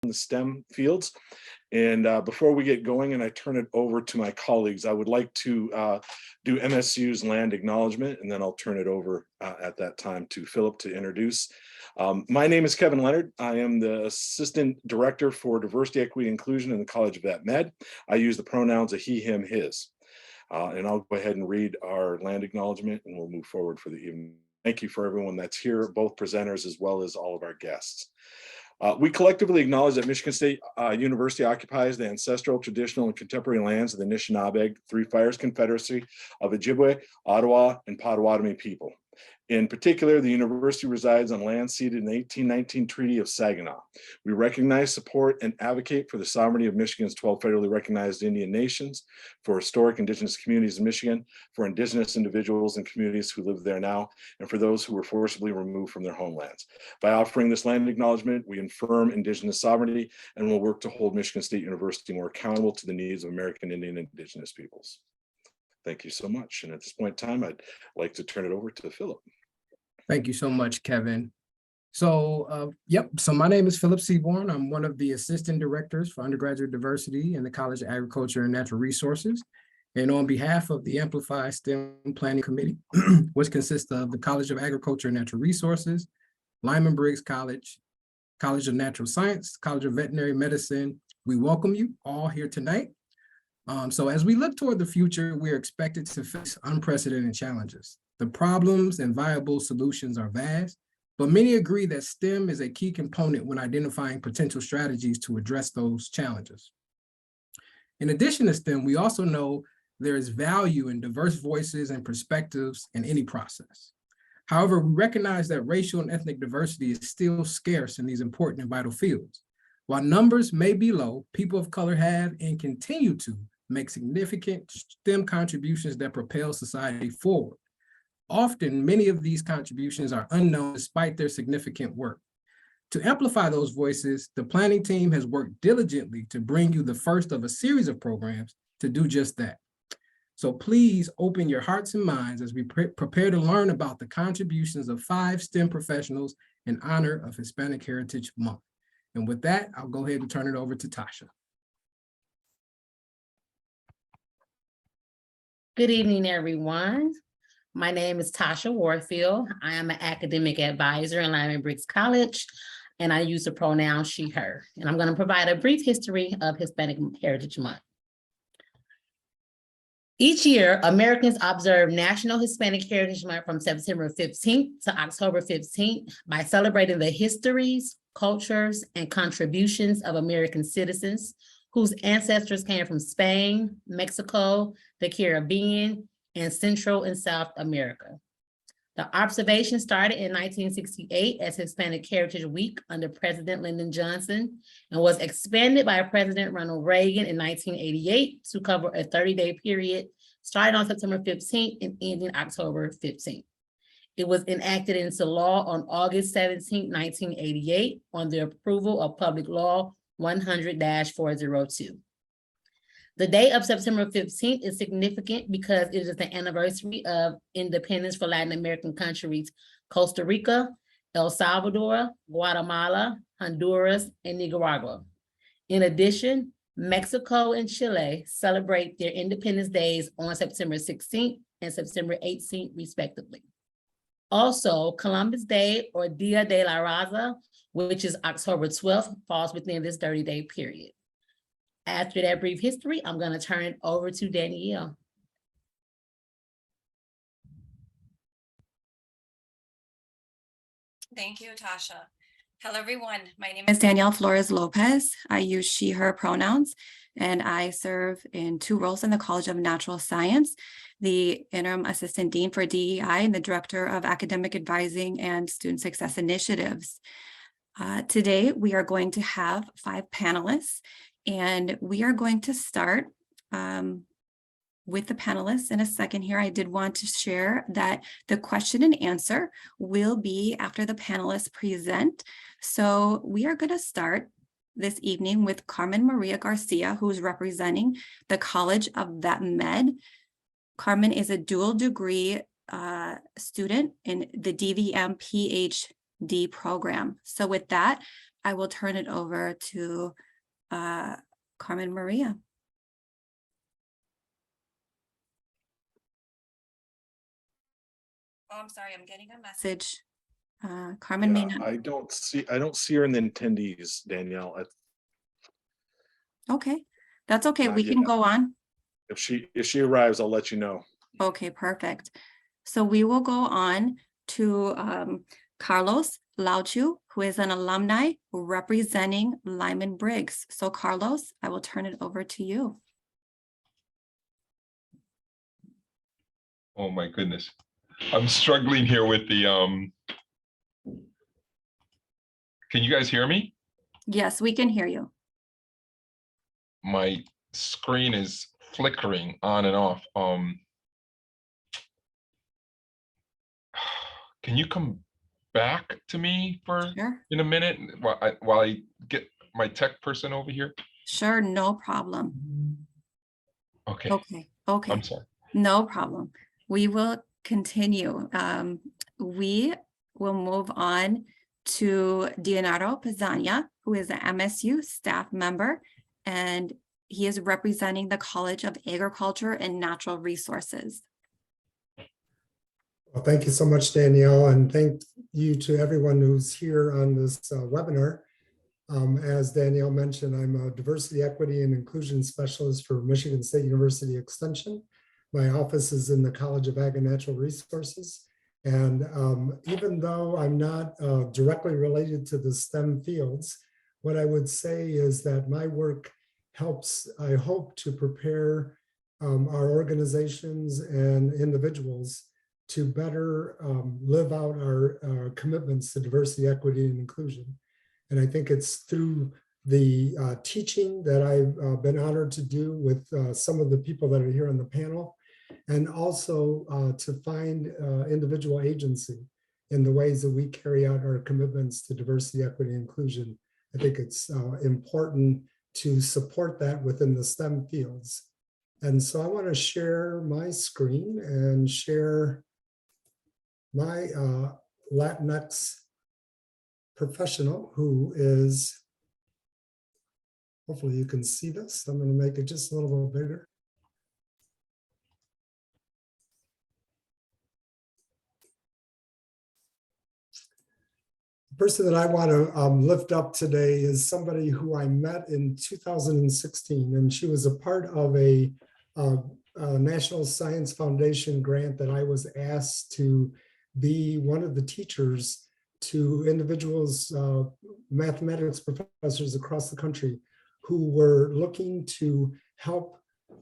in the STEM fields. And before we get going and I turn it over to my colleagues, I would like to do MSU's land acknowledgement, and then I'll turn it over at that time to Philip to introduce. My name is Kevin Leonard. I am the Assistant Director for Diversity, Equity, Inclusion in the College of Vet Med. I use the pronouns of he, him, his. And I'll go ahead and read our land acknowledgement and we'll move forward for the evening. Thank you for everyone that's here, both presenters as well as all of our guests. We collectively acknowledge that Michigan State University occupies the ancestral, traditional, and contemporary lands of the Anishinaabe, Three Fires Confederacy of Ojibwe, Ottawa, and Potawatomi people. In particular, the university resides on land ceded in the 1819 Treaty of Saginaw. We recognize, support, and advocate for the sovereignty of Michigan's 12 federally recognized Indian nations, for historic Indigenous communities in Michigan, for Indigenous individuals and communities who live there now, and for those who were forcibly removed from their homelands. By offering this land acknowledgement, we affirm Indigenous sovereignty and will work to hold Michigan State University more accountable to the needs of American Indian and Indigenous peoples. Thank you so much. And at this point in time, I'd like to turn it over to Philip. Thank you so much, Kevin. So, so my name is Philip Seaborn. I'm one of the assistant directors for undergraduate diversity in the College of Agriculture and Natural Resources. And on behalf of the Amplify STEM Planning Committee, which consists of the College of Agriculture and Natural Resources, Lyman Briggs College, College of Natural Science, College of Veterinary Medicine, we welcome you all here tonight. So as we look toward the future, we're expected to face unprecedented challenges. The problems and viable solutions are vast, but many agree that STEM is a key component when identifying potential strategies to address those challenges. In addition to STEM, we also know there is value in diverse voices and perspectives in any process. However, we recognize that racial and ethnic diversity is still scarce in these important and vital fields. While numbers may be low, people of color have and continue to make significant STEM contributions that propel society forward. Often, many of these contributions are unknown despite their significant work. To amplify those voices, the planning team has worked diligently to bring you the first of a series of programs to do just that. So please open your hearts and minds as we prepare to learn about the contributions of 5 STEM professionals in honor of Hispanic Heritage Month. And with that, I'll go ahead and turn it over to Tasha. Good evening, everyone. My name is Tasha Warfield. I am an academic advisor in Lyman Briggs College, and I use the pronoun she, her. And I'm going to provide a brief history of Hispanic Heritage Month. Each year, Americans observe National Hispanic Heritage Month from September 15th to October 15th by celebrating the histories, cultures, and contributions of American citizens whose ancestors came from Spain, Mexico, the Caribbean, and Central and South America. The observation started in 1968 as Hispanic Heritage Week under President Lyndon Johnson and was expanded by President Ronald Reagan in 1988 to cover a 30-day period starting on September 15th and ending October 15th. It was enacted into law on August 17, 1988 on the approval of Public Law 100-402. The day of September 15th is significant because it is the anniversary of independence for Latin American countries, Costa Rica, El Salvador, Guatemala, Honduras, and Nicaragua. In addition, Mexico and Chile celebrate their independence days on September 16th and September 18th, respectively. Also, Columbus Day or Dia de la Raza, which is October 12th, falls within this 30-day period. After that brief history, I'm going to turn it over to Danielle. Thank you, Tasha. Hello, everyone. My name is Danielle Flores Lopez. I use she, her pronouns, and I serve in 2 roles in the College of Natural Science, the interim assistant dean for DEI and the director of academic advising and student success initiatives. Today, we are going to have 5 panelists, and we are going to start with the panelists in a second here. I did want to share that the question and answer will be after the panelists present. So we are going to start this evening with Carmen-María García, who's representing the College of Vet Med. Carmen is a dual degree student in the DVM-Ph.D program. So with that, I will turn it over to Carmen-María. Oh, I'm sorry, I'm getting a message. Carmen may Yeah, not. I don't see her in the attendees, Danielle. Okay, that's okay. Not We can yet. go on. If she arrives, I'll let you know. Okay, perfect. So we will go on to Carlos Lauchu, who is an alumni representing Lyman Briggs. So Carlos, I will turn it over to you. Oh my goodness. I'm struggling here with the, can you guys hear me? Yes, we can hear you. My screen is flickering on and off. Can you come back to me for Sure. in a minute while I get my tech person over here? Sure, no problem. Okay, Okay. I'm sorry. No problem. We will continue. We will move on to Dionardo Pizaña, who is an MSU staff member, and he is representing the College of Agriculture and Natural Resources. Well, thank you so much, Danielle, and thank you to everyone who's here on this webinar. As Danielle mentioned, I'm a diversity, equity, and inclusion specialist for Michigan State University Extension. My office is in the College of Ag and Natural Resources. And even though I'm not directly related to the STEM fields, what I would say is that my work helps, I hope, to prepare our organizations and individuals to better live out our commitments to diversity, equity, and inclusion. And I think it's through the teaching that I've been honored to do with some of the people that are here on the panel, and also to find individual agency in the ways that we carry out our commitments to diversity, equity, and inclusion. I think it's important to support that within the STEM fields. And so I want to share my screen and share my Latinx professional who is, hopefully you can see this. I'm going to make it just a little bit bigger. The person that I want to lift up today is somebody who I met in 2016, and she was a part of a National Science Foundation grant that I was asked to be one of the teachers to individuals, mathematics professors across the country who were looking to help.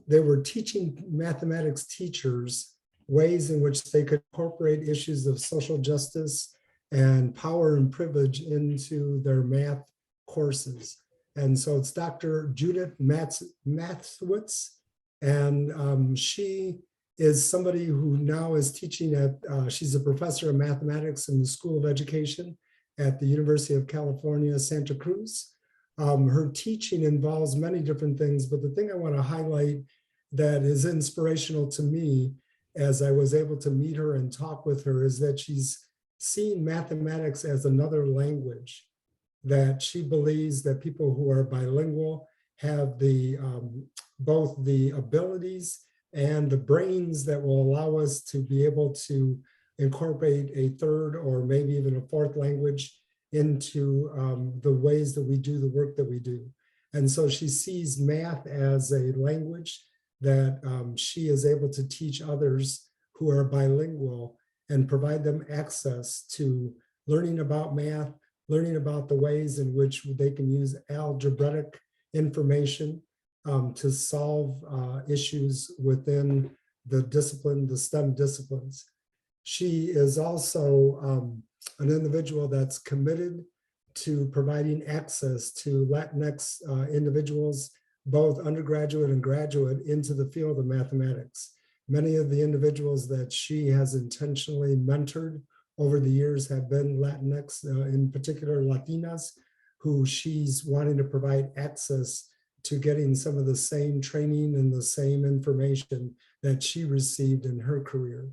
They were teaching mathematics teachers ways in which they could incorporate issues of social justice and power and privilege into their math courses. And so it's Dr. Judith Mathwitz, and she is somebody who now is teaching at, she's a professor of mathematics in the School of Education at the University of California, Santa Cruz. Her teaching involves many different things, but the thing I want to highlight that is inspirational to me as I was able to meet her and talk with her is that she's seeing mathematics as another language, that she believes that people who are bilingual have the both the abilities and the brains that will allow us to be able to incorporate a third or maybe even a fourth language into the ways that we do the work that we do. And so she sees math as a language that she is able to teach others who are bilingual and provide them access to learning about math, learning about the ways in which they can use algebraic information to solve issues within the discipline, the STEM disciplines. She is also an individual that's committed to providing access to Latinx individuals, both undergraduate and graduate, into the field of mathematics. Many of the individuals that she has intentionally mentored over the years have been Latinx, in particular Latinas, who she's wanting to provide access to getting some of the same training and the same information that she received in her career.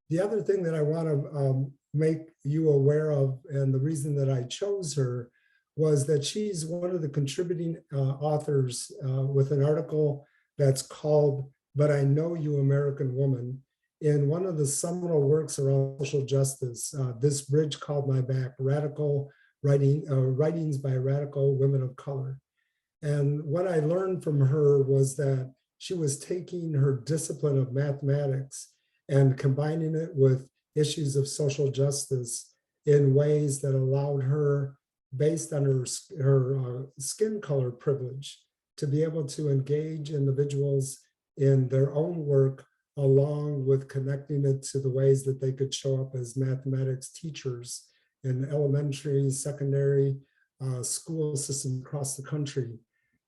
The other thing that I want to make you aware of, and the reason that I chose her, was that she's one of the contributing authors with an article that's called "But I Know You, American Woman," in one of the seminal works around social justice, This Bridge Called My Back, writings by radical women of color. And what I learned from her was that she was taking her discipline of mathematics and combining it with issues of social justice in ways that allowed her, based on her skin color privilege, to be able to engage individuals in their own work, along with connecting it to the ways that they could show up as mathematics teachers in elementary, secondary, school systems across the country,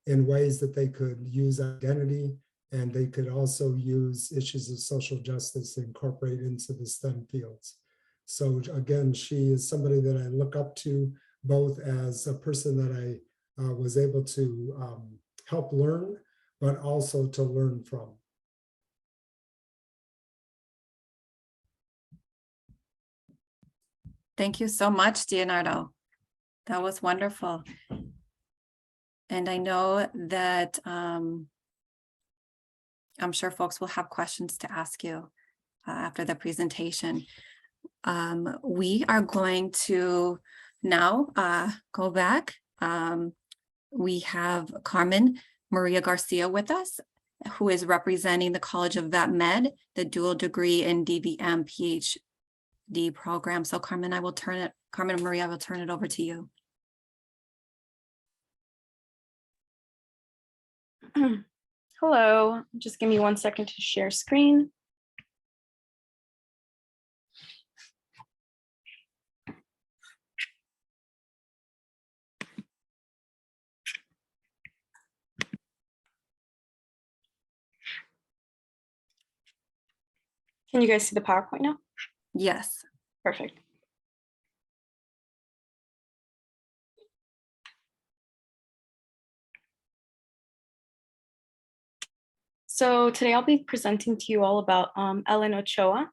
in ways that they could use identity, and they could also use issues of social justice to incorporate into the STEM fields. So again, she is somebody that I look up to, both as a person that I was able to help learn, but also to learn from. Thank you so much, Dionardo. That was wonderful. And I know that I'm sure folks will have questions to ask you after the presentation. We are going to now go back. We have Carmen-María García with us, who is representing the College of Vet Med, the dual degree in DVM-Ph.D program. So Carmen-María, I will turn it over to you. Hello, just give me 1 second to share screen. Can you guys see the PowerPoint now? Yes. Perfect. So today I'll be presenting to you all about Ellen Ochoa.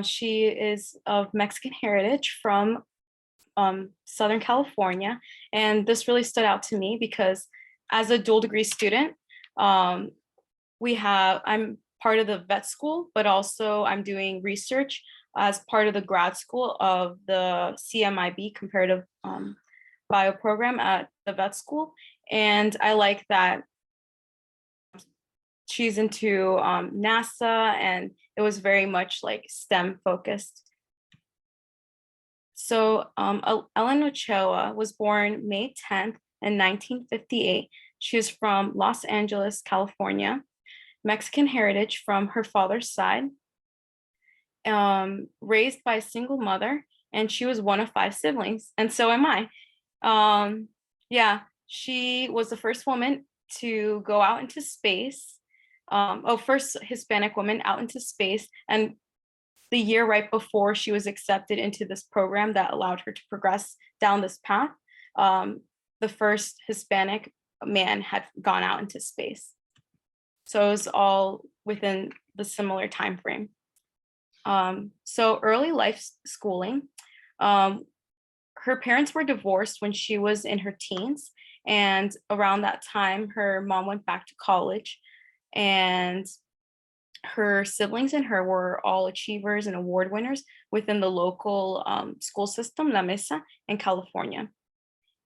She is of Mexican heritage from Southern California. And this really stood out to me because as a dual degree student, I'm part of the vet school, but also I'm doing research as part of the grad school of the CMIB, comparative bio program at the vet school. And I like that she's into NASA, and it was very much like STEM focused. So Ellen Ochoa was born May 10th in 1958. She is from Los Angeles, California, Mexican heritage from her father's side, raised by a single mother, and she was one of 5 siblings, and so am I. Yeah, she was the first woman to go out into space. First Hispanic woman out into space, and the year right before she was accepted into this program that allowed her to progress down this path, the first Hispanic man had gone out into space. So it was all within the similar time frame. So early life schooling, her parents were divorced when she was in her teens, and around that time, her mom went back to college, and her siblings and her were all achievers and award winners within the local school system, La Mesa, in California.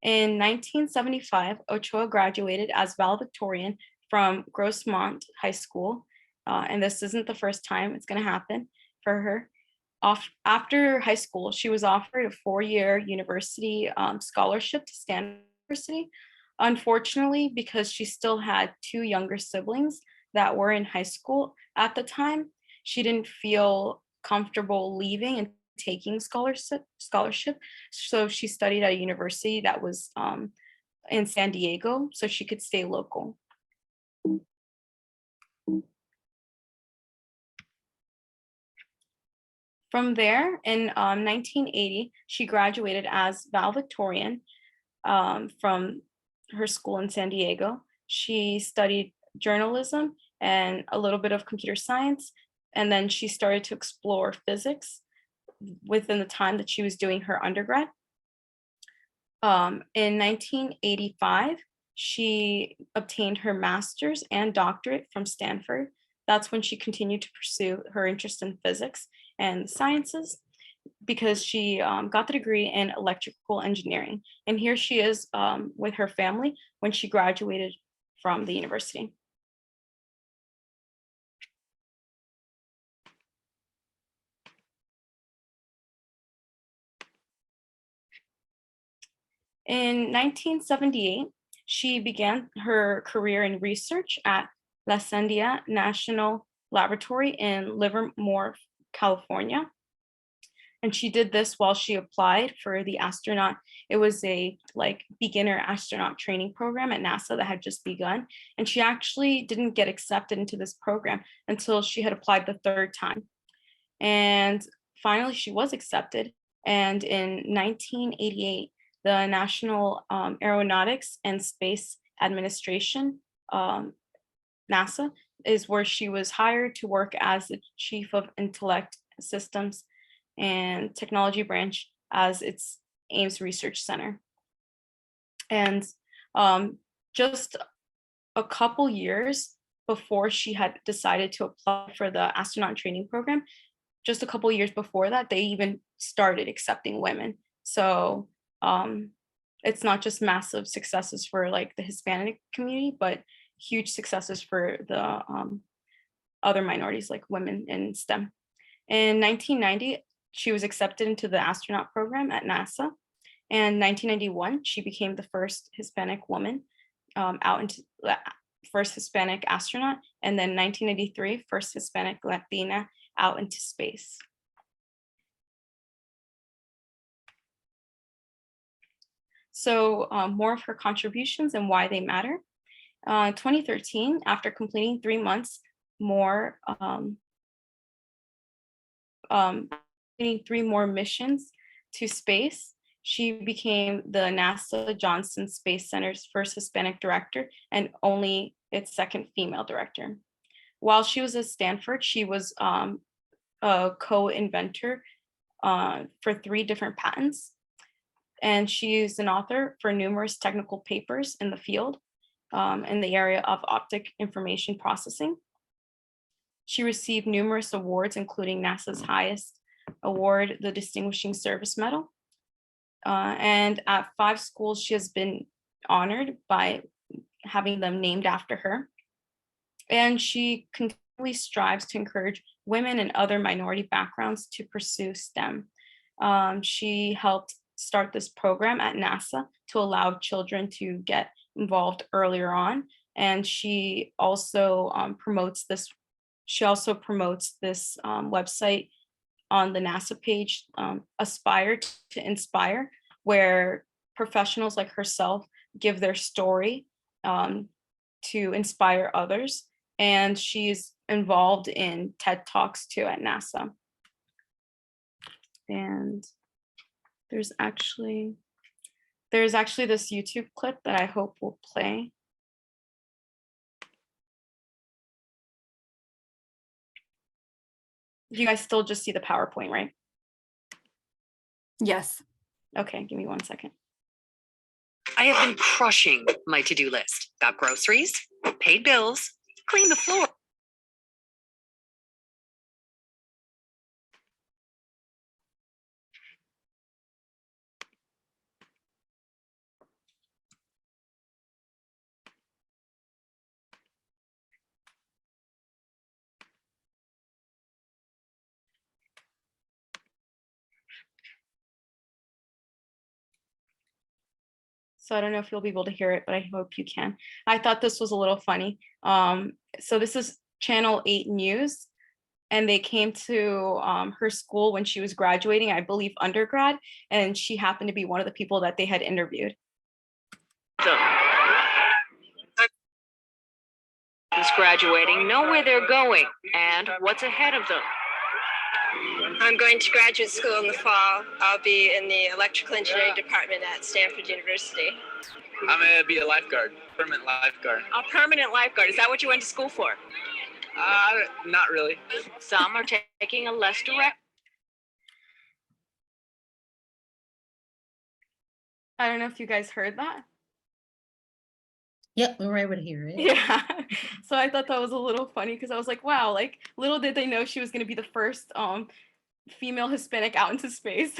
In 1975, Ochoa graduated as valedictorian from Grossmont High School, and this isn't the first time it's going to happen for her. After high school, she was offered a 4-year university scholarship to Stanford University. Unfortunately, because she still had 2 younger siblings that were in high school at the time, she didn't feel comfortable leaving and taking scholarship. So she studied at a university that was in San Diego, so she could stay local. From there, in 1980, she graduated as valedictorian from her school in San Diego. She studied journalism and a little bit of computer science, and then she started to explore physics within the time that she was doing her undergrad. In 1985, she obtained her master's and doctorate from Stanford. That's when she continued to pursue her interest in physics and sciences, because she got the degree in electrical engineering. And here she is with her family when she graduated from the university. In 1978, she began her career in research at La Sandia National Laboratory in Livermore, California. And she did this while she applied for the astronaut. It was a beginner astronaut training program at NASA that had just begun. And she actually didn't get accepted into this program until she had applied the third time. And finally, she was accepted. And in 1988, the National Aeronautics and Space Administration, NASA, is where she was hired to work as the Chief of Intellect Systems and Technology Branch as its Ames Research Center. And just a couple years before she had decided to apply for the astronaut training program, just a couple years before that, they even started accepting women. So it's not just massive successes for the Hispanic community, but huge successes for the other minorities like women in STEM. In 1990, she was accepted into the astronaut program at NASA. And 1991, she became the first Hispanic woman first Hispanic astronaut. And then 1983, first Hispanic Latina out into space. So more of her contributions and why they matter. 2013, after completing 3 months more, 3 more missions to space, she became the NASA Johnson Space Center's first Hispanic director and only its second female director. While she was at Stanford, she was a co-inventor for 3 different patents. And she is an author for numerous technical papers in the field in the area of optic information processing. She received numerous awards, including NASA's highest award, the Distinguishing Service Medal. And at 5 schools, she has been honored by having them named after her. And she continually strives to encourage women and other minority backgrounds to pursue STEM. She helped start this program at NASA to allow children to get involved earlier on. And she also promotes this. She also promotes this website on the NASA page, Aspire to Inspire, where professionals like herself give their story to inspire others. And she's involved in TED Talks too at NASA. And there's actually this YouTube clip that I hope will play. You guys still just see the PowerPoint, right? Yes. Okay, give me 1 second. I have been crushing my to-do list. Got groceries, paid bills, cleaned the floor. So I don't know if you'll be able to hear it, but I hope you can. I thought this was a little funny. So this is Channel 8 News, and they came to her school when she was graduating, I believe undergrad, and she happened to be one of the people that they had interviewed. Who's graduating know where they're going and what's ahead of them. I'm going to graduate school in the fall. I'll be in the electrical engineering department at Stanford University. I'm going to be a lifeguard, permanent lifeguard. A permanent lifeguard. Is that what you went to school for? Not really. Some are taking a less direct. I don't know if you guys heard that. Yep, we were able to hear it. Yeah. So I thought that was a little funny because I was like, wow, like little did they know she was going to be the first female Hispanic out into space.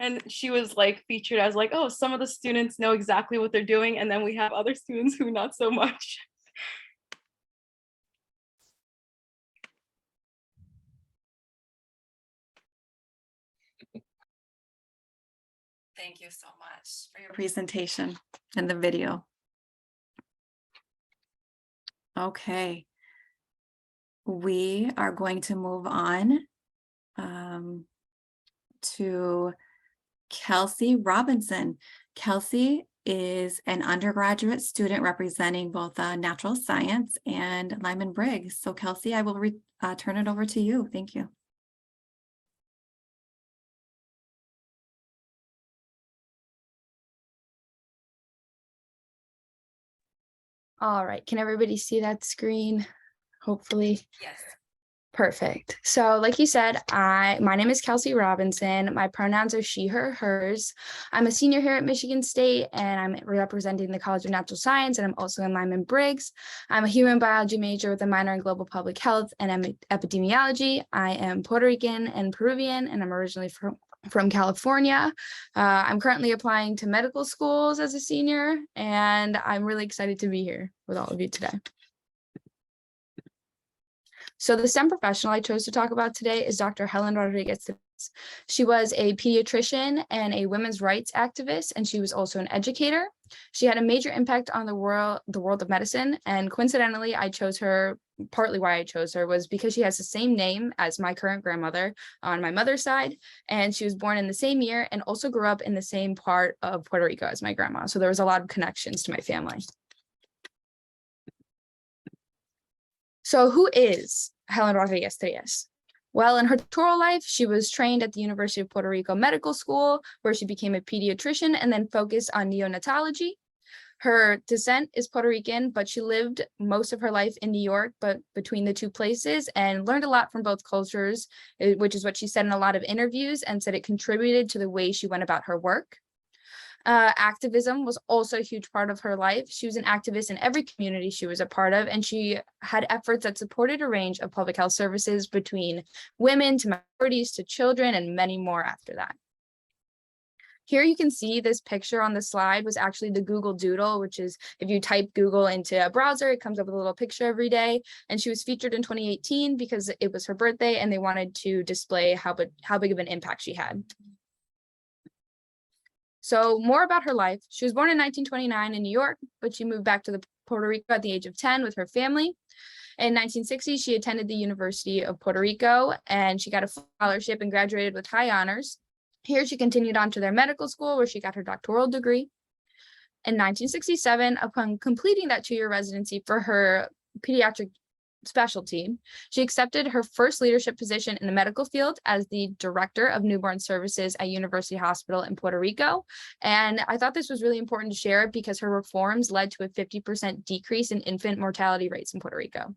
And she was like featured as like, oh, some of the students know exactly what they're doing. And then we have other students who not so much. Thank you so much for your presentation and the video. Okay. We are going to move on to Kelsey Robinson. Kelsey is an undergraduate student representing both natural science and Lyman Briggs. So Kelsey, I will turn it over to you. Thank you. All right, can everybody see that screen? Hopefully. Yes. Perfect. So like you said, my name is Kelsey Robinson. My pronouns are she, her, hers. I'm a senior here at Michigan State, and I'm representing the College of Natural Science, and I'm also in Lyman Briggs. I'm a human biology major with a minor in global public health and epidemiology. I am Puerto Rican and Peruvian, and I'm originally from California. I'm currently applying to medical schools as a senior, and I'm really excited to be here with all of you today. So the STEM professional I chose to talk about today is Dr. Helen Rodriguez. She was a pediatrician and a women's rights activist, and she was also an educator. She had a major impact on the world of medicine, and coincidentally, I chose her. Partly why I chose her was because she has the same name as my current grandmother on my mother's side, and she was born in the same year and also grew up in the same part of Puerto Rico as my grandma. So there was a lot of connections to my family. So who is Helen Rodriguez Trias? Well, in her doctoral life, she was trained at the University of Puerto Rico Medical School, where she became a pediatrician and then focused on neonatology. Her descent is Puerto Rican, but she lived most of her life in New York, but between the two places, and learned a lot from both cultures, which is what she said in a lot of interviews, and said it contributed to the way she went about her work. Activism was also a huge part of her life. She was an activist in every community she was a part of, and she had efforts that supported a range of public health services between women to minorities to children and many more after that. Here you can see this picture on the slide was actually the Google Doodle, which is if you type Google into a browser, it comes up with a little picture every day. And she was featured in 2018 because it was her birthday and they wanted to display how big of an impact she had. So more about her life. She was born in 1929 in New York, but she moved back to Puerto Rico at the age of 10 with her family. In 1960, she attended the University of Puerto Rico, and she got a scholarship and graduated with high honors. Here, she continued on to their medical school, where she got her doctoral degree. In 1967, upon completing that 2-year residency for her pediatric specialty, she accepted her first leadership position in the medical field as the director of newborn services at University Hospital in Puerto Rico. And I thought this was really important to share because her reforms led to a 50% decrease in infant mortality rates in Puerto Rico.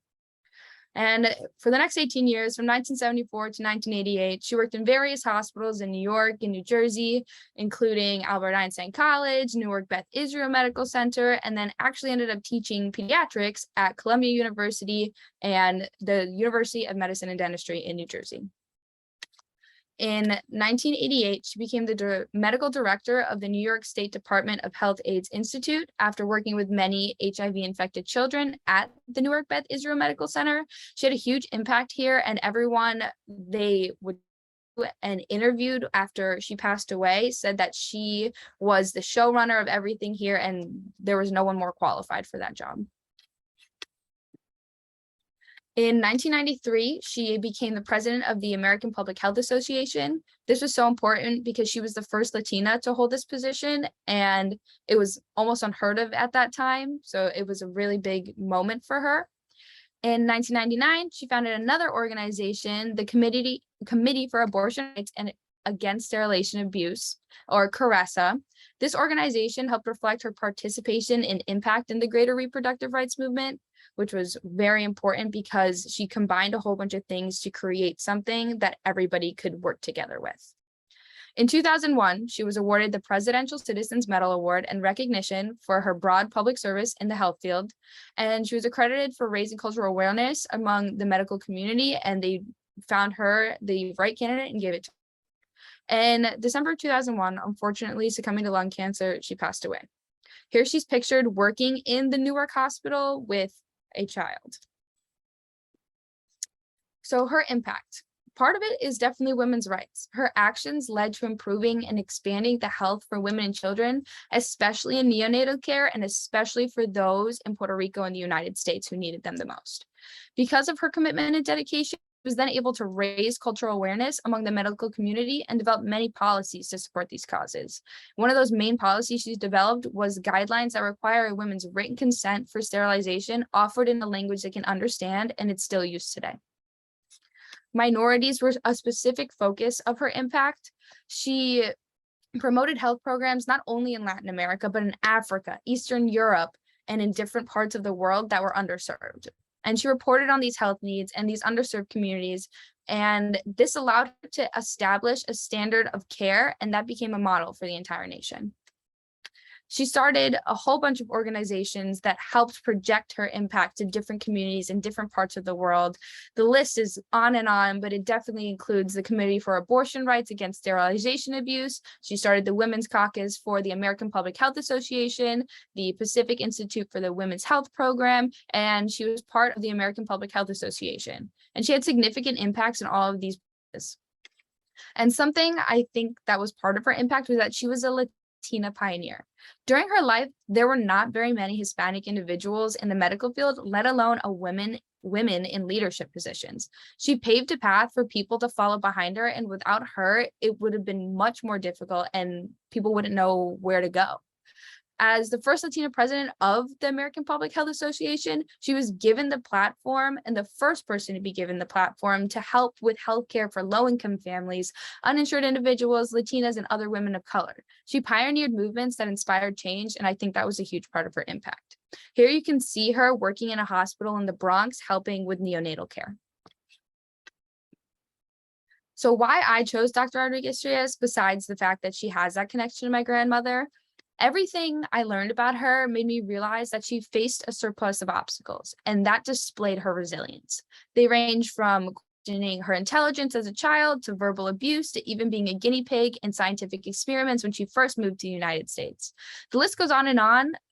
And for the next 18 years, from 1974 to 1988, she worked in various hospitals in New York and New Jersey, including Albert Einstein College, Newark Beth Israel Medical Center, and then actually ended up teaching pediatrics at Columbia University and the University of Medicine and Dentistry in New Jersey. In 1988, she became the medical director of the New York State Department of Health AIDS Institute after working with many HIV-infected children at the Newark Beth Israel Medical Center. She had a huge impact here, and everyone they would and interviewed after she passed away said that she was the showrunner of everything here, and there was no one more qualified for that job. In 1993, she became the president of the American Public Health Association. This was so important because she was the first Latina to hold this position, and it was almost unheard of at that time. So it was a really big moment for her. In 1999, she founded another organization, the Committee for Abortion Rights and Against Sterilization Abuse, or CARESA. This organization helped reflect her participation and impact in the greater reproductive rights movement, which was very important because she combined a whole bunch of things to create something that everybody could work together with. In 2001, she was awarded the Presidential Citizens Medal Award and recognition for her broad public service in the health field. And she was accredited for raising cultural awareness among the medical community, and they found her the right candidate and gave it to her. In December 2001, unfortunately succumbing to lung cancer, she passed away. Here she's pictured working in the Newark Hospital with a child. So her impact. Part of it is definitely women's rights. Her actions led to improving and expanding the health for women and children, especially in neonatal care, and especially for those in Puerto Rico and the United States who needed them the most. Because of her commitment and dedication, she was then able to raise cultural awareness among the medical community and develop many policies to support these causes. One of those main policies she's developed was guidelines that require a woman's written consent for sterilization offered in a language they can understand, and it's still used today. Minorities were a specific focus of her impact. She promoted health programs not only in Latin America, but in Africa, Eastern Europe, and in different parts of the world that were underserved. And she reported on these health needs and these underserved communities, and this allowed her to establish a standard of care, and that became a model for the entire nation. She started a whole bunch of organizations that helped project her impact to different communities in different parts of the world. The list is on, but it definitely includes the Committee for Abortion Rights Against Sterilization Abuse. She started the Women's Caucus for the American Public Health Association, the Pacific Institute for the Women's Health Program, and she was part of the American Public Health Association. And she had significant impacts in all of these places. And something I think that was part of her impact was that she was a Latina pioneer. During her life, there were not very many Hispanic individuals in the medical field, let alone women in leadership positions. She paved a path for people to follow behind her, and without her, it would have been much more difficult and people wouldn't know where to go. As the first Latina president of the American Public Health Association, she was given the platform and the first person to be given the platform to help with healthcare for low-income families, uninsured individuals, Latinas, and other women of color. She pioneered movements that inspired change, and I think that was a huge part of her impact. Here you can see her working in a hospital in the Bronx, helping with neonatal care. So why I chose Dr. Rodriguez-Trias, besides the fact that she has that connection to my grandmother, everything I learned about her made me realize that she faced a surplus of obstacles, and that displayed her resilience. They range from questioning her intelligence as a child to verbal abuse to even being a guinea pig in scientific experiments when she first moved to the United States. The list goes on,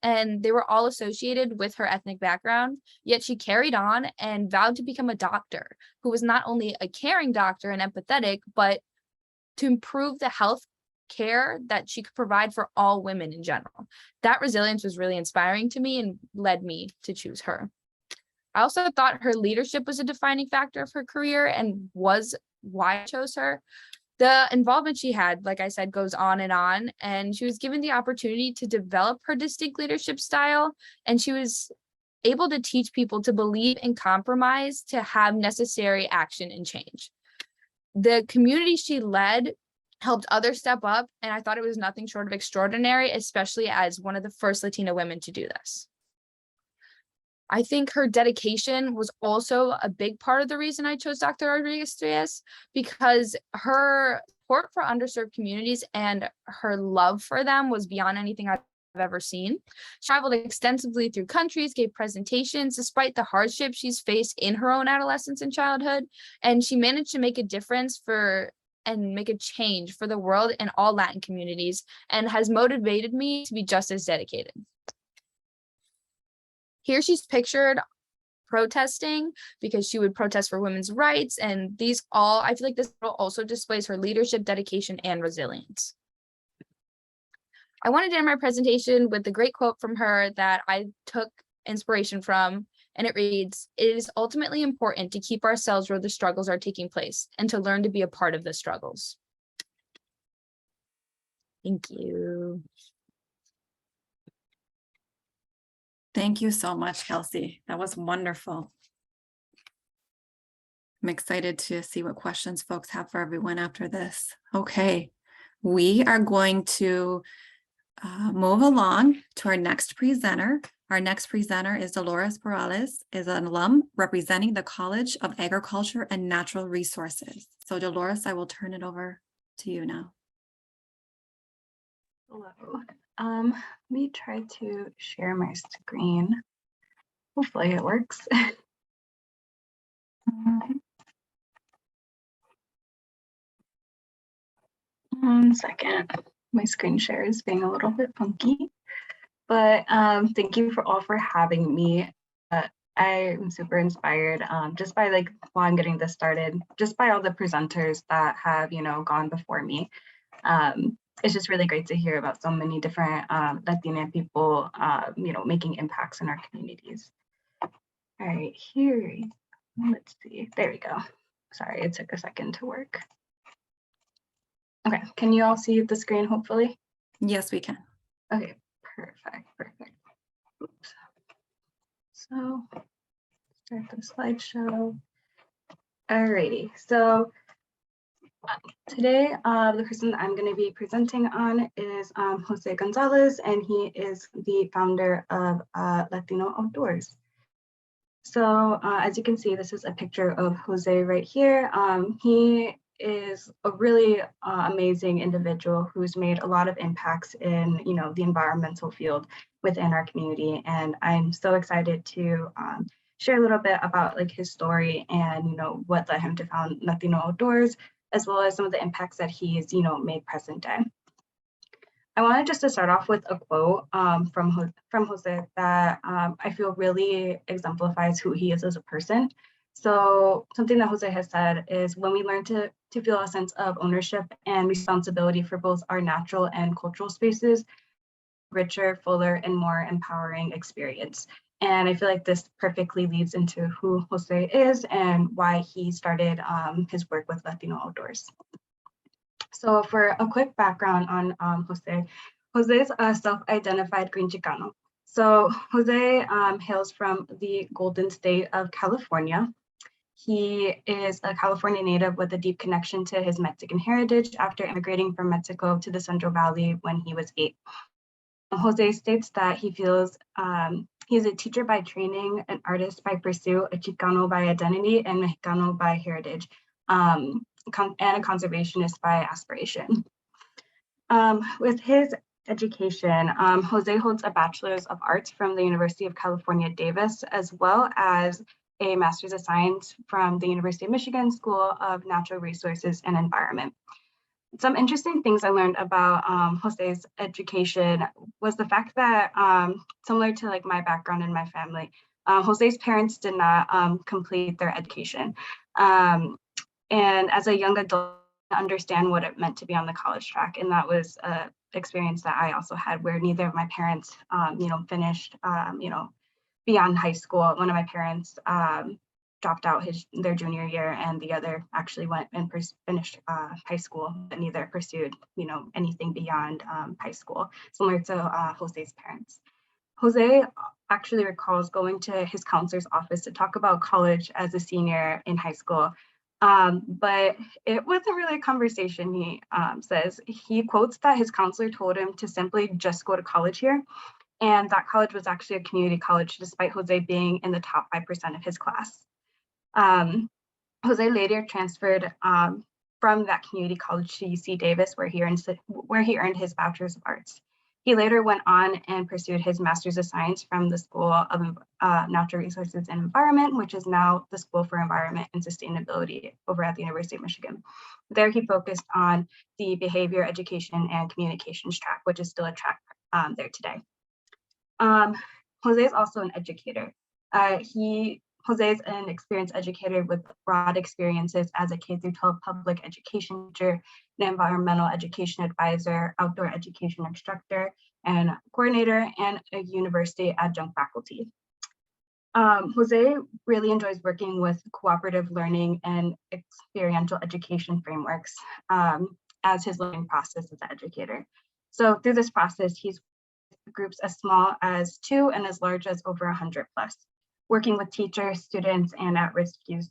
and they were all associated with her ethnic background, yet she carried on and vowed to become a doctor who was not only a caring doctor and empathetic, but to improve the health care that she could provide for all women in general. That resilience was really inspiring to me and led me to choose her. I also thought her leadership was a defining factor of her career and was why I chose her. The involvement she had, like I said, goes on, and she was given the opportunity to develop her distinct leadership style, and she was able to teach people to believe in compromise, to have necessary action and change. The community she led helped others step up, and I thought it was nothing short of extraordinary, especially as one of the first Latina women to do this. I think her dedication was also a big part of the reason I chose Dr. Rodriguez-Trias, because her support for underserved communities and her love for them was beyond anything I've ever seen. She traveled extensively through countries, gave presentations despite the hardships she's faced in her own adolescence and childhood, and she managed to make a difference and make a change for the world in all Latin communities, and has motivated me to be just as dedicated. Here she's pictured protesting because she would protest for women's rights, and I feel like this also displays her leadership, dedication, and resilience. I wanted to end my presentation with the great quote from her that I took inspiration from, and it reads, "It is ultimately important to keep ourselves where the struggles are taking place and to learn to be a part of the struggles." Thank you. Thank you so much, Kelsey. That was wonderful. I'm excited to see what questions folks have for everyone after this. Okay, we are going to move along to our next presenter. Our next presenter is Dolores Perales, is an alum representing the College of Agriculture and Natural Resources. So Dolores, I will turn it over to you now. Hello. Let me try to share my screen. Hopefully it works. One second. My screen share is being a little bit funky, but thank you for all for having me. I'm super inspired just by like while I'm getting this started, just by all the presenters that have, you know, gone before me. It's just really great to hear about so many different Latina people, you know, making impacts in our communities. All right, here, let's see, there we go. Sorry, it took a second to work. Okay, can you all see the screen, hopefully? Yes, we can. Okay, perfect. Oops. So, start the slideshow. Alrighty, so today, the person that I'm going to be presenting on is Jose Gonzalez, and he is the founder of Latino Outdoors. So as you can see, this is a picture of Jose right here. He is a really amazing individual who's made a lot of impacts in, you know, the environmental field within our community. And I'm so excited to share a little bit about like his story and, you know, what led him to found Latino Outdoors, as well as some of the impacts that he's, you know, made present day. I wanted just to start off with a quote from Jose that I feel really exemplifies who he is as a person. So something that Jose has said is, when we learn to feel a sense of ownership and responsibility for both our natural and cultural spaces, richer, fuller, and more empowering experience. And I feel like this perfectly leads into who Jose is and why he started his work with Latino Outdoors. So for a quick background on Jose, Jose is a self-identified Green Chicano. So Jose hails from the Golden State of California. He is a California native with a deep connection to his Mexican heritage after immigrating from Mexico to the Central Valley when he was 8. Jose states that he feels he's a teacher by training, an artist by pursuit, a Chicano by identity, and Mexicano by heritage. And a conservationist by aspiration. With his education, Jose holds a Bachelor's of Arts from the University of California, Davis, as well as a Master's of Science from the University of Michigan School of Natural Resources and Environment. Some interesting things I learned about Jose's education was the fact that, similar to like my background and my family, Jose's parents did not complete their education. And as a young adult, I understand what it meant to be on the college track. And that was an experience that I also had, where neither of my parents, you know, finished, you know, beyond high school. One of my parents dropped out their junior year, and the other actually went and finished high school, but neither pursued, you know, anything beyond high school, similar to Jose's parents. Jose actually recalls going to his counselor's office to talk about college as a senior in high school. But it wasn't really a conversation, he says. He quotes that his counselor told him to simply just go to college here. And that college was actually a community college, despite Jose being in the top 5% of his class. Jose later transferred from that community college to UC Davis, where he earned his Bachelor's of Arts. He later went on and pursued his Master's of Science from the School of Natural Resources and Environment, which is now the School for Environment and Sustainability over at the University of Michigan. There he focused on the behavior, education, and communications track, which is still a track there today. Jose is also an educator. Jose is an experienced educator with broad experiences as a K-12 public education teacher, an environmental education advisor, outdoor education instructor and coordinator, and a university adjunct faculty. Jose really enjoys working with cooperative learning and experiential education frameworks as his learning process as an educator. So through this process, he's groups as small as 2 and as large as over 100 plus. Working with teachers, students, and at-risk youth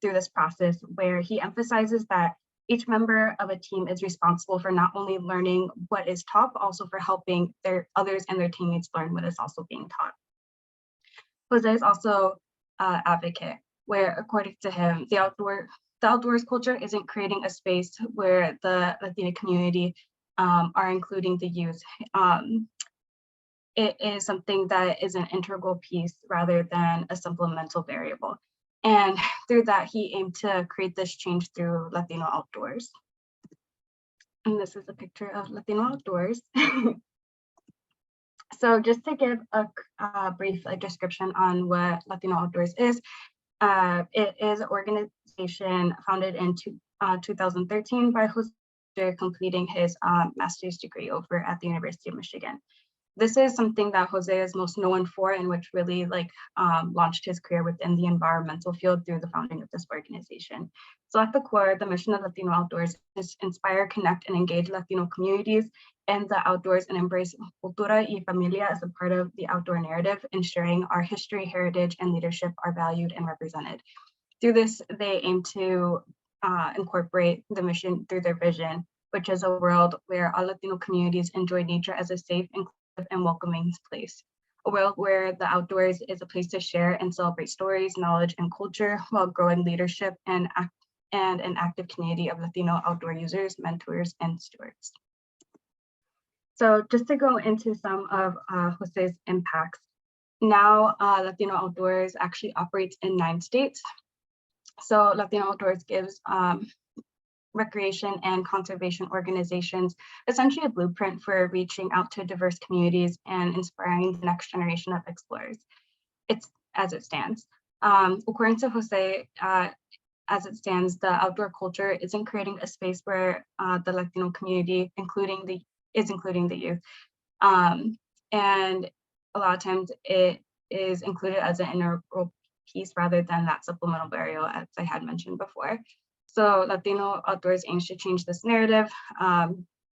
through this process, where he emphasizes that each member of a team is responsible for not only learning what is taught, but also for helping their others and their teammates learn what is also being taught. Jose is also an advocate, where according to him, the outdoors culture isn't creating a space where the Latina community are including the youth. It is something that is an integral piece rather than a supplemental variable. And through that, he aimed to create this change through Latino Outdoors. And this is a picture of Latino Outdoors. So just to give a brief description on what Latino Outdoors is, it is an organization founded in 2013 by Jose, completing his master's degree over at the University of Michigan. This is something that Jose is most known for, and which really launched his career within the environmental field through the founding of this organization. So at the core, the mission of Latino Outdoors is inspire, connect, and engage Latino communities in the outdoors and embrace cultura y familia as a part of the outdoor narrative, ensuring our history, heritage, and leadership are valued and represented. Through this, they aim to incorporate the mission through their vision, which is a world where all Latino communities enjoy nature as a safe, inclusive, and welcoming place. A world where the outdoors is a place to share and celebrate stories, knowledge, and culture, while growing leadership and an active community of Latino outdoor users, mentors, and stewards. So just to go into some of Jose's impacts, now Latino Outdoors actually operates in 9 states. So Latino Outdoors gives recreation and conservation organizations essentially a blueprint for reaching out to diverse communities and inspiring the next generation of explorers. It's as it stands. According to Jose, as it stands, the outdoor culture isn't creating a space where the Latino community, including the youth. And a lot of times it is included as an integral piece rather than that supplemental variable, as I had mentioned before. So Latino Outdoors aims to change this narrative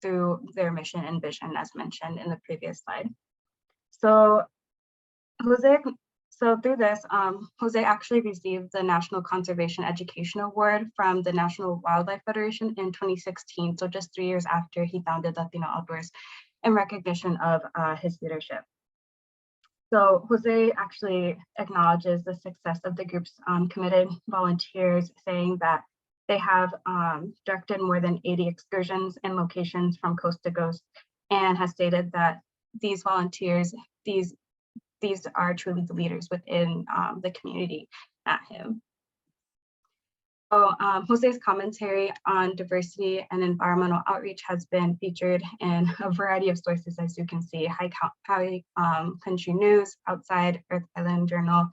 through their mission and vision, as mentioned in the previous slide. So through this, Jose actually received the National Conservation Education Award from the National Wildlife Federation in 2016, so just 3 years after he founded Latino Outdoors, in recognition of his leadership. So Jose actually acknowledges the success of the group's committed volunteers, saying that they have directed more than 80 excursions and locations from coast to coast, and has stated that these volunteers, these are truly the leaders within the community at him. So Jose's commentary on diversity and environmental outreach has been featured in a variety of sources, as you can see: High Country News, Outside, Earth Island Journal,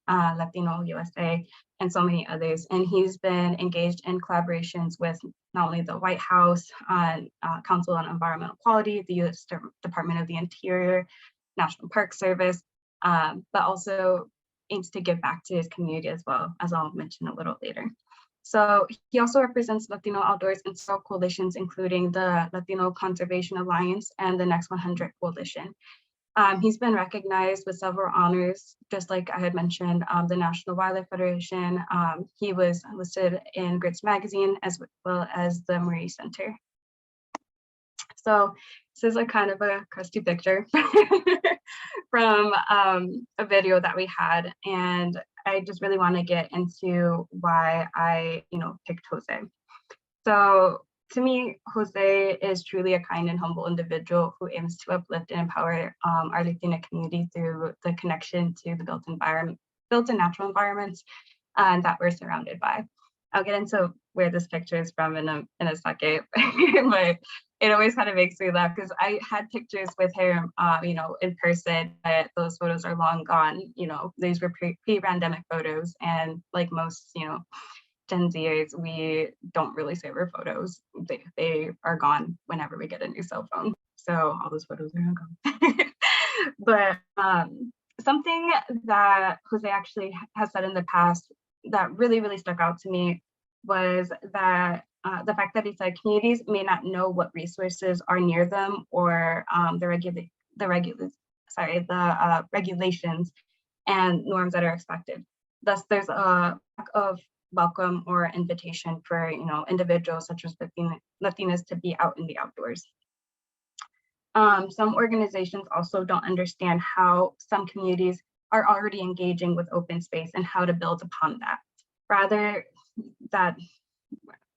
Latino USA, and so many others. And he's been engaged in collaborations with not only the White House, Council on Environmental Quality, the U.S. Department of the Interior, National Park Service, but also aims to give back to his community as well, as I'll mention a little later. So he also represents Latino Outdoors in several coalitions, including the Latino Conservation Alliance and the Next 100 Coalition. He's been recognized with several honors, just like I had mentioned, the National Wildlife Federation. He was listed in Grits Magazine as well as the Marie Center. So this is a kind of a crusty picture from a video that we had, and I just really want to get into why I, picked Jose. So to me, Jose is truly a kind and humble individual who aims to uplift and empower our Latina community through the connection to the built and natural environments that we're surrounded by. I'll get into where this picture is from in a second, but it always kind of makes me laugh because I had pictures with him, in person, but those photos are long gone. These were pre-pandemic photos, and like most, Gen Zers, we don't really save our photos. They are gone whenever we get a new cell phone. So all those photos are gone. But something that Jose actually has said in the past that really, really stuck out to me was that the fact that he said communities may not know what resources are near them or the regulations and norms that are expected. Thus, there's a lack of welcome or invitation for individuals such as Latinas to be out in the outdoors. Some organizations also don't understand how some communities are already engaging with open space and how to build upon that. Rather that,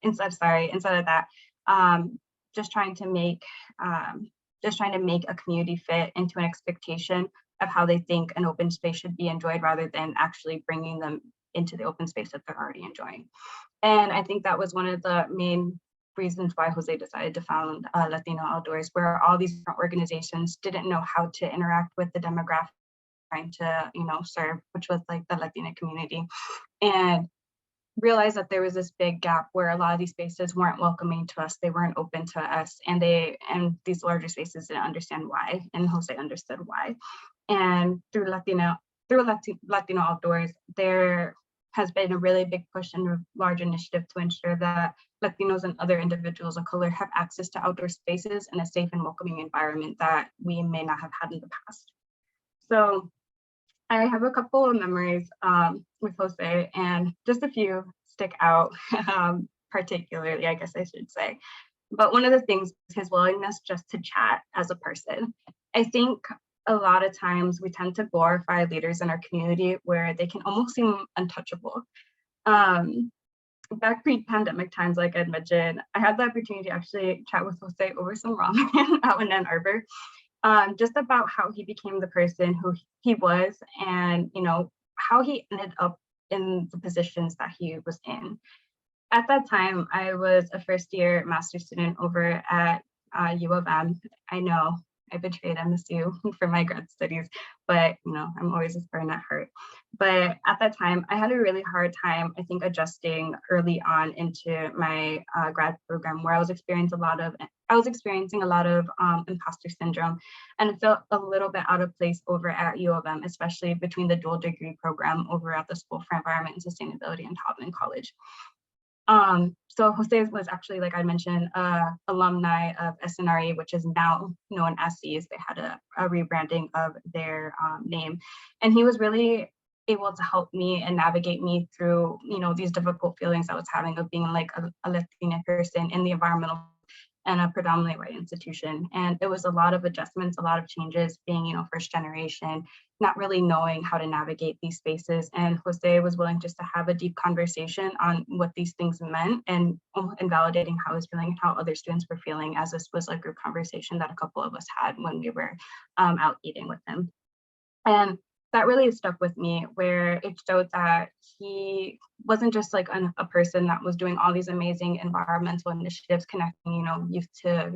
instead of that, just trying to make a community fit into an expectation of how they think an open space should be enjoyed rather than actually bringing them into the open space that they're already enjoying. And I think that was one of the main reasons why Jose decided to found Latino Outdoors, where all these different organizations didn't know how to interact with the demographic trying to, serve, which was like the Latina community, and realized that there was this big gap where a lot of these spaces weren't welcoming to us, they weren't open to us, and these larger spaces didn't understand why, and Jose understood why. And through Latino Outdoors, there has been a really big push and a large initiative to ensure that Latinos and other individuals of color have access to outdoor spaces in a safe and welcoming environment that we may not have had in the past. So I have a couple of memories with Jose, and just a few stick out, particularly, I guess I should say. But one of the things is his willingness just to chat as a person. I think a lot of times we tend to glorify leaders in our community where they can almost seem untouchable. Back pre-pandemic times, like I mentioned, I had the opportunity to actually chat with Jose over some ramen out in Ann Arbor, just about how he became the person who he was, and how he ended up in the positions that he was in. At that time, I was a first-year master's student over at U of M. I know I betrayed MSU for my grad studies, but I'm always a Spartan at heart. But at that time, I had a really hard time, I think, adjusting early on into my grad program, where I was experiencing a lot of imposter syndrome, and it felt a little bit out of place over at U of M, especially between the dual degree program over at the School for Environment and Sustainability in Taubman College. So Jose was actually, like I mentioned, alumni of SNRE, which is now known as SEAS. They had a rebranding of their name, and he was really able to help me and navigate me through, these difficult feelings I was having of being like a Latina person in the environmental and a predominantly white institution. And it was a lot of adjustments, a lot of changes, being, first generation, not really knowing how to navigate these spaces. And Jose was willing just to have a deep conversation on what these things meant, and validating how I was feeling and how other students were feeling, as this was a group conversation that a couple of us had when we were out eating with him. And that really stuck with me, where it showed that he wasn't just like a person that was doing all these amazing environmental initiatives, connecting, youth to,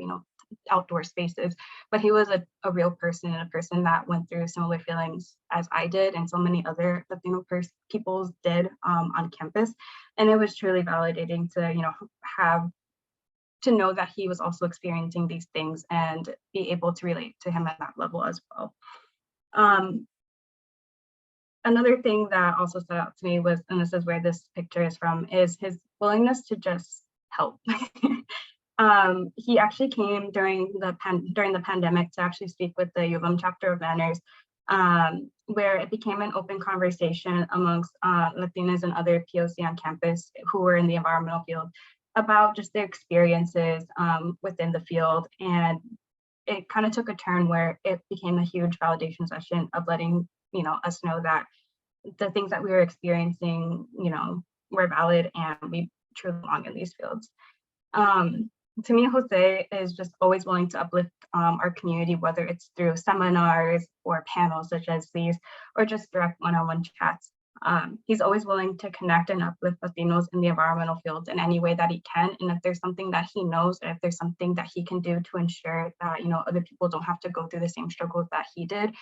outdoor spaces, but he was a real person, and a person that went through similar feelings as I did, and so many other Latino people did on campus. And it was truly validating to know that he was also experiencing these things and be able to relate to him at that level as well. Another thing that also stood out to me was, and this is where this picture is from, is his willingness to just help. He actually came during the pandemic to actually speak with the U of M chapter of Manners, where it became an open conversation amongst Latinas and other POC on campus who were in the environmental field about just their experiences within the field. And it kind of took a turn where it became a huge validation session of letting us know that the things that we were experiencing, were valid, and we truly belong in these fields. To me, Jose is just always willing to uplift our community, whether it's through seminars or panels such as these, or just direct one-on-one chats. He's always willing to connect and uplift Latinos in the environmental field in any way that he can. And if there's something that he knows, or if there's something that he can do to ensure that, other people don't have to go through the same struggles that he did,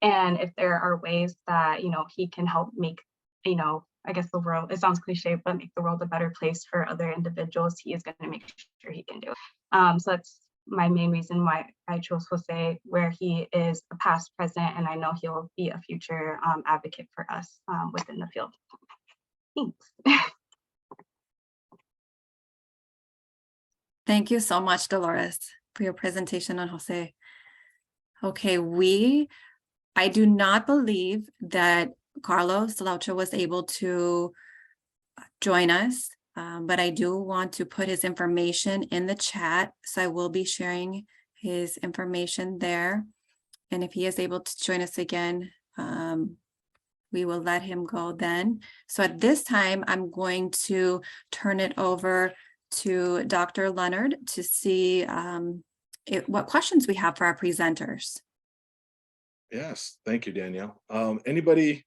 and if there are ways that, he can help make, I guess the world, it sounds cliche, but make the world a better place for other individuals, he is going to make sure he can do it. So that's my main reason why I chose Jose, where he is a past, present, and I know he'll be a future advocate for us within the field. Thanks. Thank you so much, Dolores, for your presentation on Jose. Okay, I do not believe that Carlos Laucha was able to join us, but I do want to put his information in the chat. So I will be sharing his information there. And if he is able to join us again, we will let him go then. So at this time, I'm going to turn it over to Dr. Leonard to see what questions we have for our presenters. Yes, thank you, Danielle. Anybody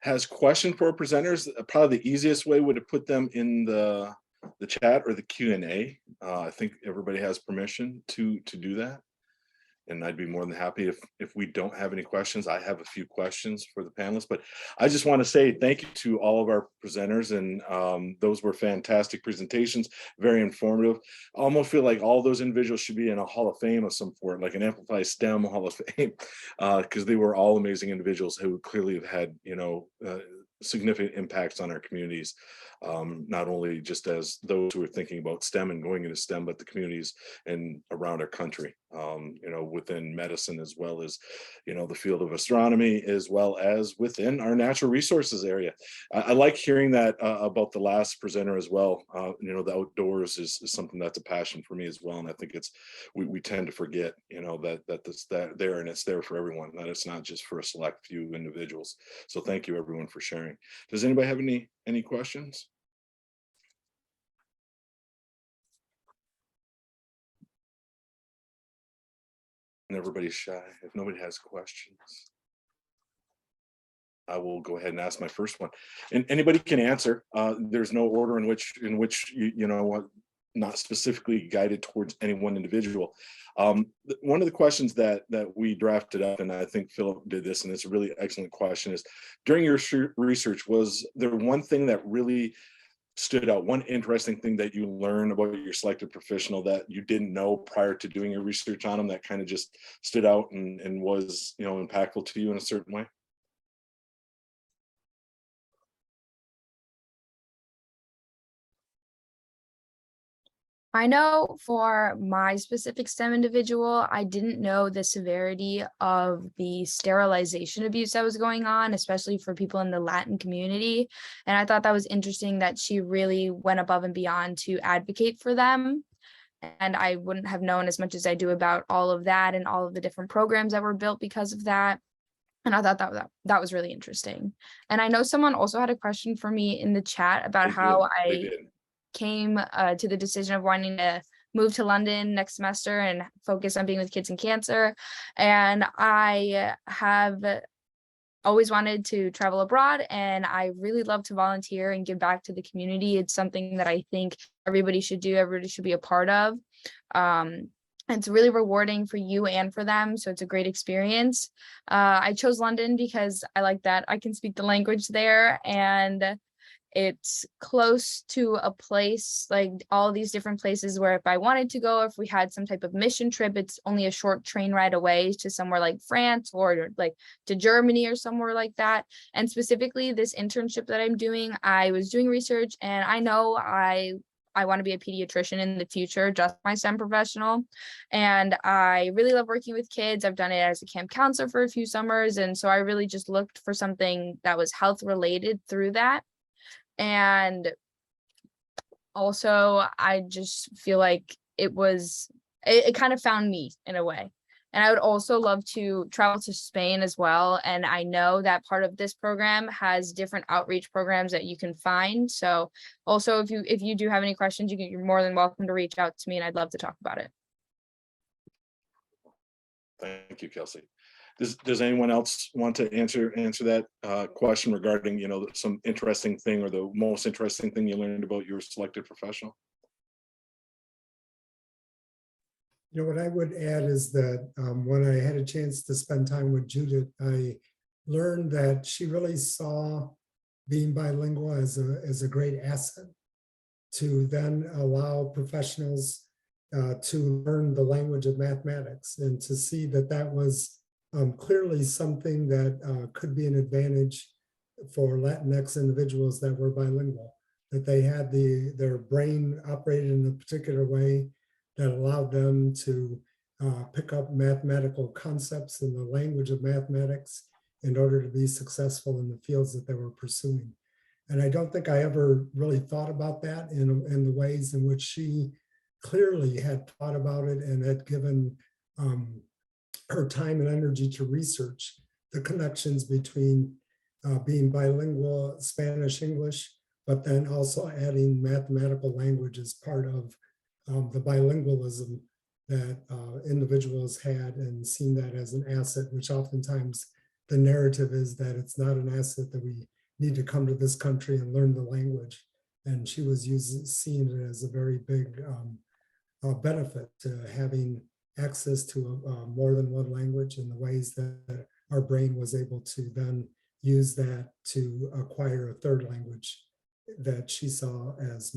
has question for our presenters? Probably the easiest way would have put them in the chat or the Q&A. I think everybody has permission to do that. And I'd be more than happy if we don't have any questions. I have a few questions for the panelists, but I just want to say thank you to all of our presenters, and those were fantastic presentations, very informative. I almost feel like all those individuals should be in a Hall of Fame of some sort, like an Amplify STEM Hall of Fame, because they were all amazing individuals who clearly have had, significant impacts on our communities, not only just as those who are thinking about STEM and going into STEM, but the communities and around our country, within medicine, as well as, the field of astronomy, as well as within our natural resources area. I like hearing that about the last presenter as well. The outdoors is something that's a passion for me as well. And I think we tend to forget, that there, and it's there for everyone, that it's not just for a select few individuals. So thank you everyone for sharing. Does anybody have any questions? And everybody's shy. If nobody has questions, I will go ahead and ask my first one. And anybody can answer. There's no order in which not specifically guided towards any one individual. One of the questions that we drafted up, and I think Philip did this, and it's a really excellent question, is during your research, was there one thing that really stood out, one interesting thing that you learned about your selected professional that you didn't know prior to doing your research on them, that kind of just stood out and was impactful to you in a certain way? I know for my specific STEM individual, I didn't know the severity of the sterilization abuse that was going on, especially for people in the Latin community. And I thought that was interesting that she really went above and beyond to advocate for them. And I wouldn't have known as much as I do about all of that and all of the different programs that were built because of that. And I thought that was really interesting. And I know someone also had a question for me in the chat about how I came to the decision of wanting to move to London next semester and focus on being with kids and cancer. And I have always wanted to travel abroad, and I really love to volunteer and give back to the community. It's something that I think everybody should do, everybody should be a part of. It's really rewarding for you and for them, so it's a great experience. I chose London because I like that I can speak the language there, and it's close to a place, like all these different places where if I wanted to go, if we had some type of mission trip, it's only a short train ride away to somewhere like France or like to Germany or somewhere like that. And specifically this internship that I'm doing, I was doing research, and I know I want to be a pediatrician in the future, just my STEM professional. And I really love working with kids. I've done it as a camp counselor for a few summers. And so I really just looked for something that was health related through that. And also, I just feel like it kind of found me in a way. And I would also love to travel to Spain as well. And I know that part of this program has different outreach programs that you can find. So also, if you do have any questions, you're more than welcome to reach out to me, and I'd love to talk about it. Thank you, Kelsey. Does anyone else want to answer that question regarding, some interesting thing or the most interesting thing you learned about your selected professional? What I would add is that when I had a chance to spend time with Judith, I learned that she really saw being bilingual as a great asset to then allow professionals to learn the language of mathematics, and to see that was clearly something that could be an advantage for Latinx individuals that were bilingual, that they had their brain operated in a particular way that allowed them to pick up mathematical concepts in the language of mathematics in order to be successful in the fields that they were pursuing. And I don't think I ever really thought about that in the ways in which she clearly had thought about it and had given her time and energy to research the connections between being bilingual, Spanish, English, but then also adding mathematical language as part of the bilingualism that individuals had, and seeing that as an asset, which oftentimes the narrative is that it's not an asset, that we need to come to this country and learn the language. And she was seeing it as a very big benefit to having access to more than one language, in the ways that our brain was able to then use that to acquire a third language that she saw as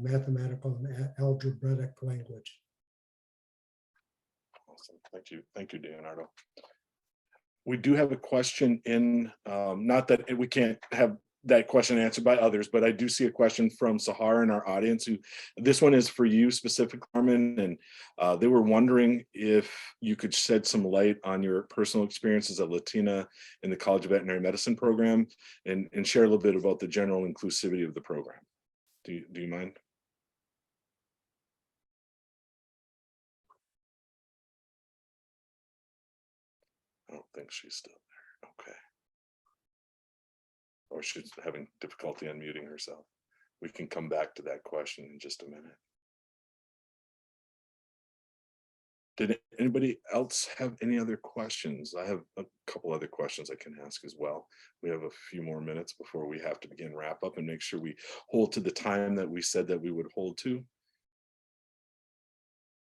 mathematical and algebraic language. Awesome. Thank you, Dionardo. We do have a question in, not that we can't have that question answered by others, but I do see a question from Sahara in our audience. This one is for you specifically, Carmen, and they were wondering if you could shed some light on your personal experience as a Latina in the College of Veterinary Medicine program, and share a little bit about the general inclusivity of the program. Do you mind? I don't think she's still there. Okay. Or she's having difficulty unmuting herself. We can come back to that question in just a minute. Did anybody else have any other questions? I have a couple other questions I can ask as well. We have a few more minutes before we have to begin wrap up and make sure we hold to the time that we said that we would hold to.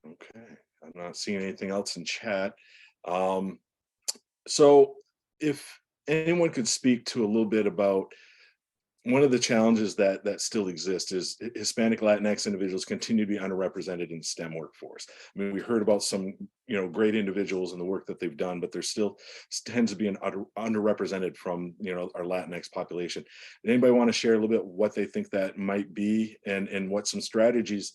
Okay, I'm not seeing anything else in chat. So if anyone could speak to a little bit about one of the challenges that still exist is Hispanic Latinx individuals continue to be underrepresented in STEM workforce. I mean, we heard about some, great individuals and the work that they've done, but there still tends to be an underrepresented from, our Latinx population. Did anybody want to share a little bit what they think that might be, and what some strategies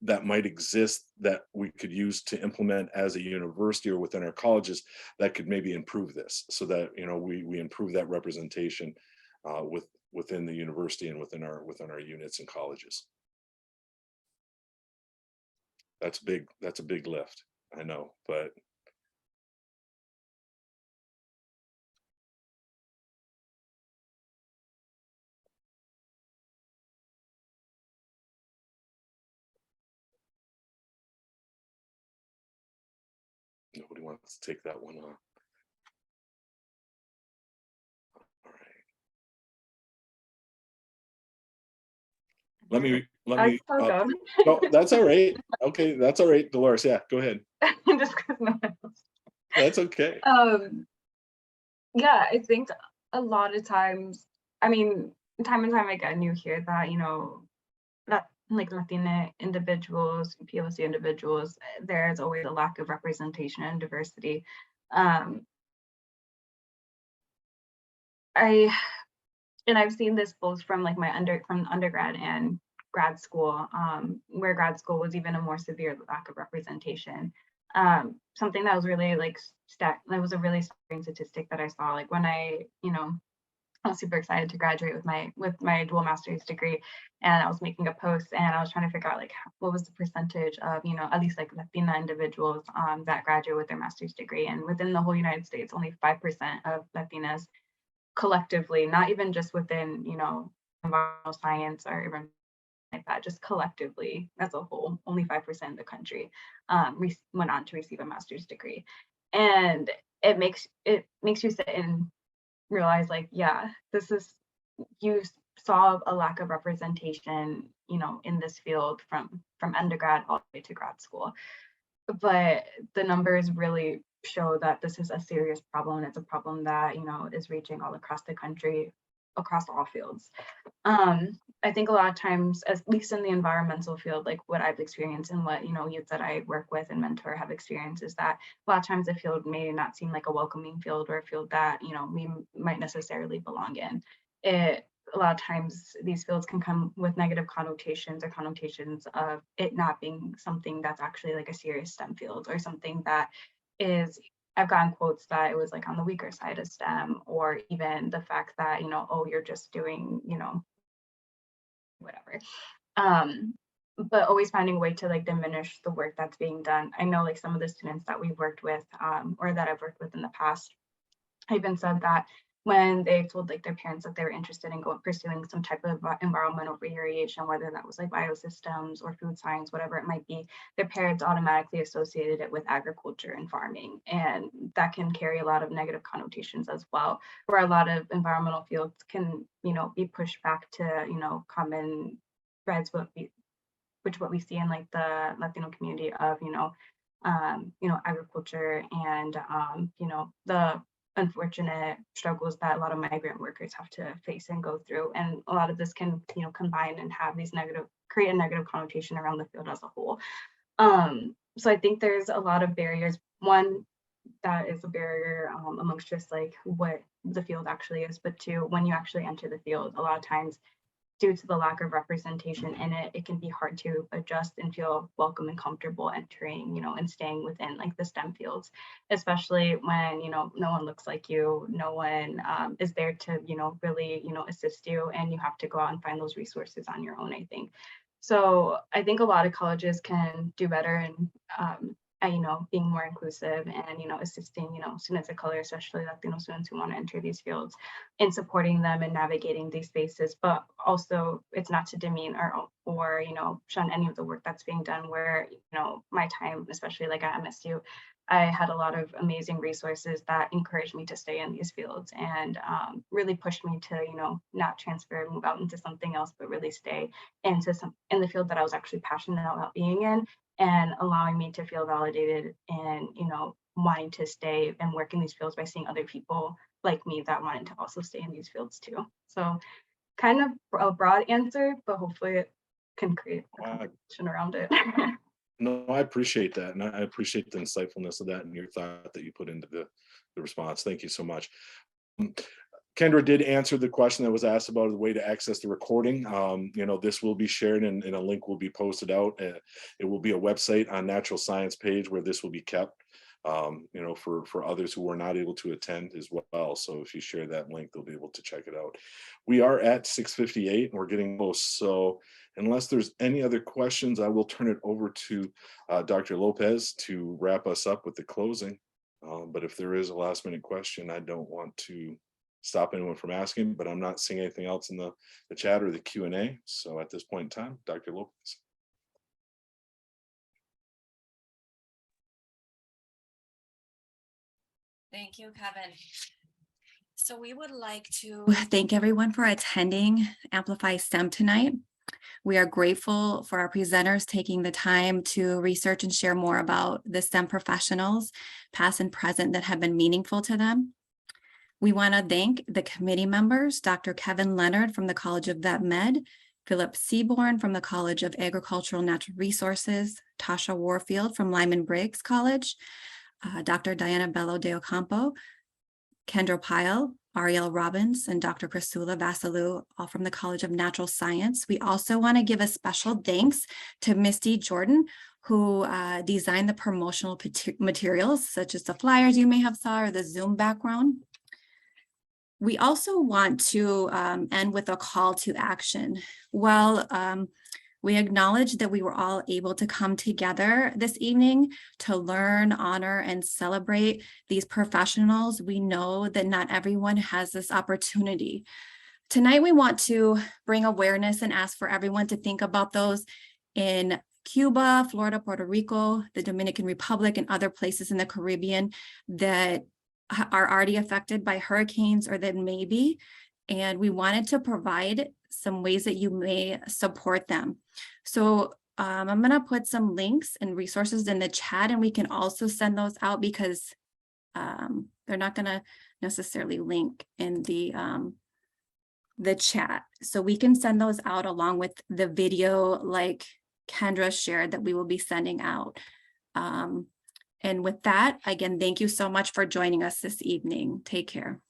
that might exist that we could use to implement as a university or within our colleges that could maybe improve this, so that we improve that representation within the university and within our units and colleges? That's a big lift, I know, but nobody wants to take that one on. All right. Let me. No, that's all right. Okay, that's all right, Dolores. Yeah, go ahead. Just because no one else. That's okay. Yeah, I think a lot of times, I mean, time and time again, you hear that, that like Latina individuals, POC individuals, there's always a lack of representation and diversity. I've seen this both from like from undergrad and grad school, where grad school was even a more severe lack of representation. Something that was really like that was a really staggering statistic that I saw, like when I was super excited to graduate with my dual master's degree, and I was making a post and I was trying to figure out like what was the percentage of at least like Latina individuals that graduate with their master's degree, and within the whole United States, only 5% of Latinas collectively, not even just within environmental science or even like that, just collectively as a whole, only 5% of the country went on to receive a master's degree. And it makes you sit and realize like, yeah, you saw a lack of representation in this field from undergrad all the way to grad school, but the numbers really show that this is a serious problem, and it's a problem that is reaching all across the country, across all fields. I think a lot of times, at least in the environmental field, like what I've experienced and what youth that I work with and mentor have experienced, is that a lot of times the field may not seem like a welcoming field or a field that we might necessarily belong in. A lot of times these fields can come with negative connotations, or connotations of it not being something that's actually like a serious STEM field, or something that is, I've gotten quotes that it was like on the weaker side of STEM, or even the fact that, oh, you're just doing, whatever. But always finding a way to like diminish the work that's being done. I know like some of the students that we've worked with, or that I've worked with in the past, even said that when they told like their parents that they were interested in pursuing some type of environmental variation, whether that was like biosystems or food science, whatever it might be, their parents automatically associated it with agriculture and farming. And that can carry a lot of negative connotations as well, where a lot of environmental fields can, be pushed back to, common threads, what we see in like the Latino community of, agriculture and, the unfortunate struggles that a lot of migrant workers have to face and go through. And a lot of this can, combine and have these create a negative connotation around the field as a whole. So I think there's a lot of barriers. One, that is a barrier amongst just like what the field actually is, but two, when you actually enter the field, a lot of times due to the lack of representation in it, it can be hard to adjust and feel welcome and comfortable entering, and staying within like the STEM fields, especially when, no one looks like you, no one is there to, really, assist you, and you have to go out and find those resources on your own, I think. So I think a lot of colleges can do better in being more inclusive and, assisting, students of color, especially Latino students who want to enter these fields, in supporting them and navigating these spaces. But also it's not to demean or shun any of the work that's being done where, my time, especially like at MSU, I had a lot of amazing resources that encouraged me to stay in these fields and really pushed me to, not transfer, move out into something else, but really stay in the field that I was actually passionate about being in, and allowing me to feel validated and, wanting to stay and work in these fields by seeing other people like me that wanted to also stay in these fields too. So kind of a broad answer, but hopefully it can create a conversation around it. No, I appreciate that. And I appreciate the insightfulness of that and your thought that you put into the response. Thank you so much. Kendra did answer the question that was asked about the way to access the recording. This will be shared and a link will be posted out. It will be a website on Natural Science page where this will be kept, for others who were not able to attend as well. So if you share that link, they'll be able to check it out. We are at 6:58 and we're getting close. So unless there's any other questions, I will turn it over to Dr. Lopez to wrap us up with the closing. But if there is a last minute question, I don't want to stop anyone from asking, but I'm not seeing anything else in the chat or the Q&A. So at this point in time, Dr. Lopez. Thank you, Kevin. So we would like to thank everyone for attending Amplify STEM tonight. We are grateful for our presenters taking the time to research and share more about the STEM professionals, past and present, that have been meaningful to them. We want to thank the committee members, Dr. Kevin Leonard from the College of Vet Med, Philip Seaborn from the College of Agricultural Natural Resources, Tasha Warfield from Lyman Briggs College, Dr. Diana Bello de Ocampo, Kendra Pyle, Ariel Robbins, and Dr. Priscilla Vasilou, all from the College of Natural Science. We also want to give a special thanks to Misty Jordan, who designed the promotional materials, such as the flyers you may have saw or the Zoom background. We also want to end with a call to action. Well, we acknowledge that we were all able to come together this evening to learn, honor, and celebrate these professionals. We know that not everyone has this opportunity. Tonight, we want to bring awareness and ask for everyone to think about those in Cuba, Florida, Puerto Rico, the Dominican Republic, and other places in the Caribbean that are already affected by hurricanes or that may be. And we wanted to provide some ways that you may support them. So I'm going to put some links and resources in the chat, and we can also send those out because they're not going to necessarily link in the chat. So we can send those out along with the video like Kendra shared that we will be sending out. And with that, again, thank you so much for joining us this evening. Take care.